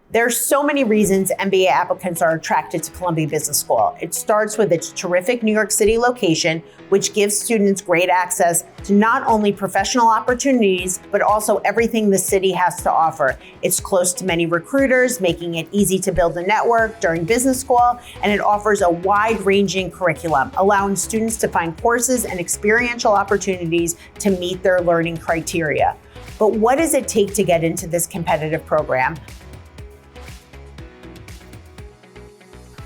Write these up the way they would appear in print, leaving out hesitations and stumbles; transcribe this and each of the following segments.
There's so many reasons MBA applicants are attracted to Columbia Business School. It starts with its terrific New York City location, which gives students great access to not only professional opportunities, but also everything the city has to offer. It's close to many recruiters, making it easy to build a network during business school, and it offers a wide-ranging curriculum, allowing students to find courses and experiential opportunities to meet their learning criteria. But what does it take to get into this competitive program?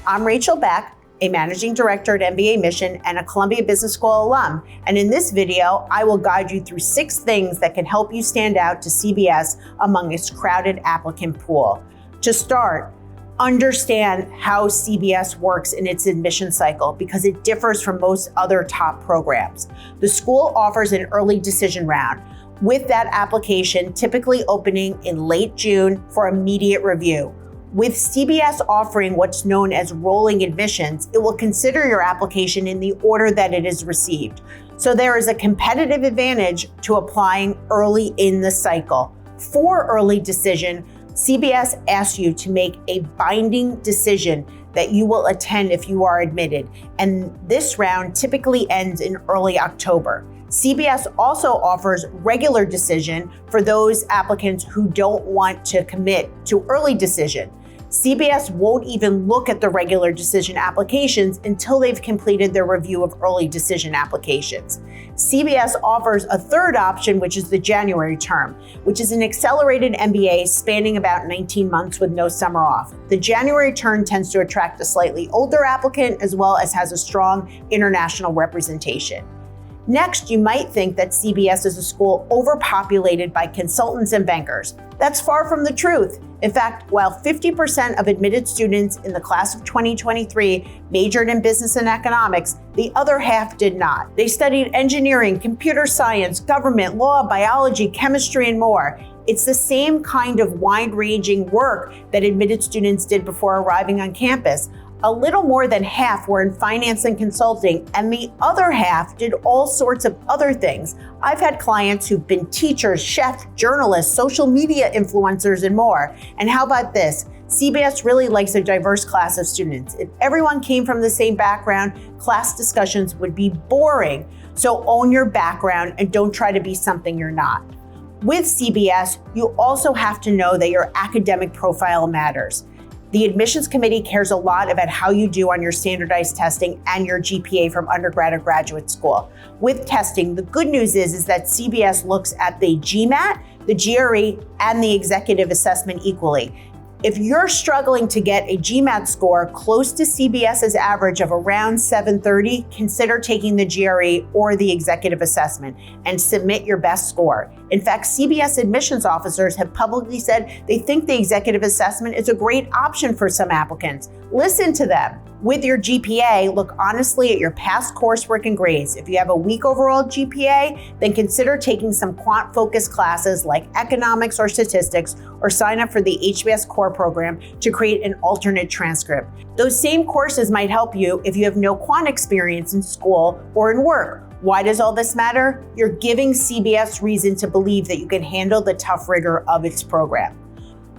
I'm Rachel Beck, a managing director at mbaMission and a Columbia Business School alum. And in this video, I will guide you through 6 things that can help you stand out to CBS among its crowded applicant pool. To start, understand how CBS works in its admission cycle because it differs from most other top programs. The school offers an early decision round, with that application typically opening in late June for immediate review. With CBS offering what's known as rolling admissions, it will consider your application in the order that it is received. So there is a competitive advantage to applying early in the cycle. For early decision, CBS asks you to make a binding decision that you will attend if you are admitted, and this round typically ends in early October. CBS also offers regular decision for those applicants who don't want to commit to early decision. CBS won't even look at the regular decision applications until they've completed their review of early decision applications. CBS offers a third option, which is the January term, which is an accelerated MBA spanning about 19 months with no summer off. The January term tends to attract a slightly older applicant as well as has a strong international representation. Next, you might think that CBS is a school overpopulated by consultants and bankers. That's far from the truth. In fact, while 50% of admitted students in the class of 2023 majored in business and economics, the other half did not. They studied engineering, computer science, government, law, biology, chemistry, and more. It's the same kind of wide-ranging work that admitted students did before arriving on campus. A little more than half were in finance and consulting, and the other half did all sorts of other things. I've had clients who've been teachers, chefs, journalists, social media influencers, and more. And how about this? CBS really likes a diverse class of students. If everyone came from the same background, class discussions would be boring. So own your background and don't try to be something you're not. With CBS, you also have to know that your academic profile matters. The admissions committee cares a lot about how you do on your standardized testing and your GPA from undergrad or graduate school. With testing, the good news is that CBS looks at the GMAT, the GRE, and the executive assessment equally. If you're struggling to get a GMAT score close to CBS's average of around 730, consider taking the GRE or the executive assessment and submit your best score. In fact, CBS admissions officers have publicly said they think the executive assessment is a great option for some applicants. Listen to them. With your GPA, look honestly at your past coursework and grades. If you have a weak overall GPA, then consider taking some quant-focused classes like economics or statistics, or sign up for the HBS core program to create an alternate transcript. Those same courses might help you if you have no quant experience in school or in work. Why does all this matter? You're giving CBS reason to believe that you can handle the tough rigor of its program.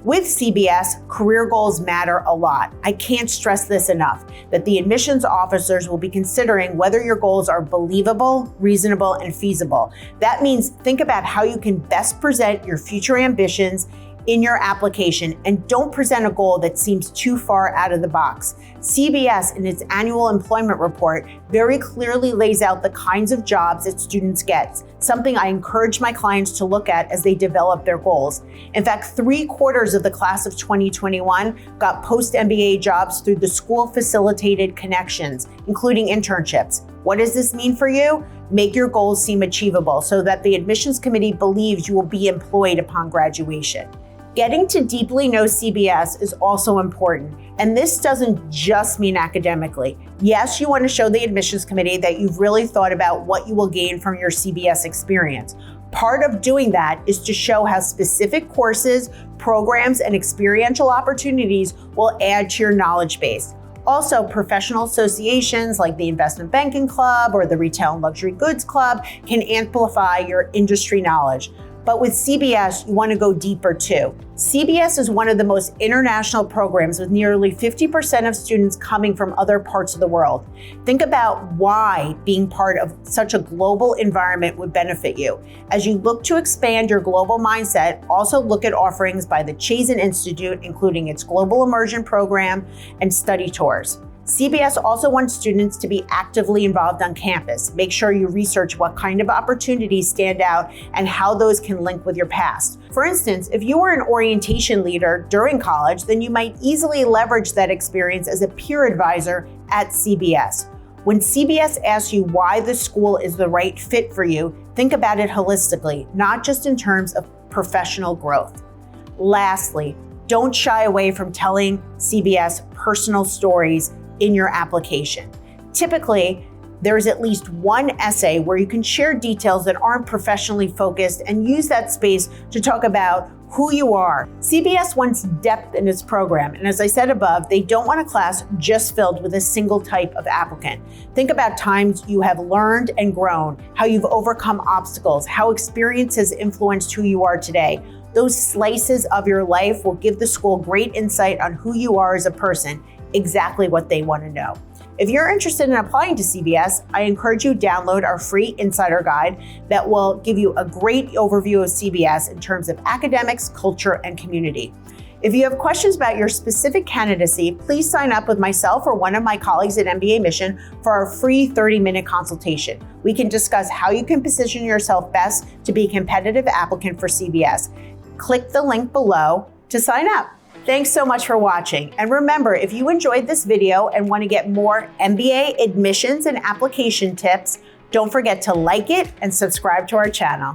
With CBS, career goals matter a lot. I can't stress this enough, that the admissions officers will be considering whether your goals are believable, reasonable, and feasible. That means think about how you can best present your future ambitions in your application, and don't present a goal that seems too far out of the box. CBS, in its annual employment report, very clearly lays out the kinds of jobs that students get, something I encourage my clients to look at as they develop their goals. In fact, 3/4 of the class of 2021 got post-MBA jobs through the school-facilitated connections, including internships. What does this mean for you? Make your goals seem achievable so that the admissions committee believes you will be employed upon graduation. Getting to deeply know CBS is also important, and this doesn't just mean academically. Yes, you want to show the admissions committee that you've really thought about what you will gain from your CBS experience. Part of doing that is to show how specific courses, programs, and experiential opportunities will add to your knowledge base. Also, professional associations like the Investment Banking Club or the Retail and Luxury Goods Club can amplify your industry knowledge. But with CBS, you want to go deeper too. CBS is one of the most international programs with nearly 50% of students coming from other parts of the world. Think about why being part of such a global environment would benefit you. As you look to expand your global mindset, also look at offerings by the Chazen Institute, including its Global Immersion Program and study tours. CBS also wants students to be actively involved on campus. Make sure you research what kind of opportunities stand out and how those can link with your past. For instance, if you were an orientation leader during college, then you might easily leverage that experience as a peer advisor at CBS. When CBS asks you why the school is the right fit for you, think about it holistically, not just in terms of professional growth. Lastly, don't shy away from telling CBS personal stories in your application. Typically, there is at least one essay where you can share details that aren't professionally focused and use that space to talk about who you are. CBS wants depth in its program, and as I said above, they don't want a class just filled with a single type of applicant. Think about times you have learned and grown, how you've overcome obstacles, how experience has influenced who you are today. Those slices of your life will give the school great insight on who you are as a person, exactly what they want to know. If you're interested in applying to CBS, I encourage you to download our free insider guide that will give you a great overview of CBS in terms of academics, culture, and community. If you have questions about your specific candidacy, please sign up with myself or one of my colleagues at mbaMission for our free 30-minute consultation. We can discuss how you can position yourself best to be a competitive applicant for CBS. Click the link below to sign up. Thanks so much for watching. And remember, if you enjoyed this video and want to get more MBA admissions and application tips, don't forget to like it and subscribe to our channel.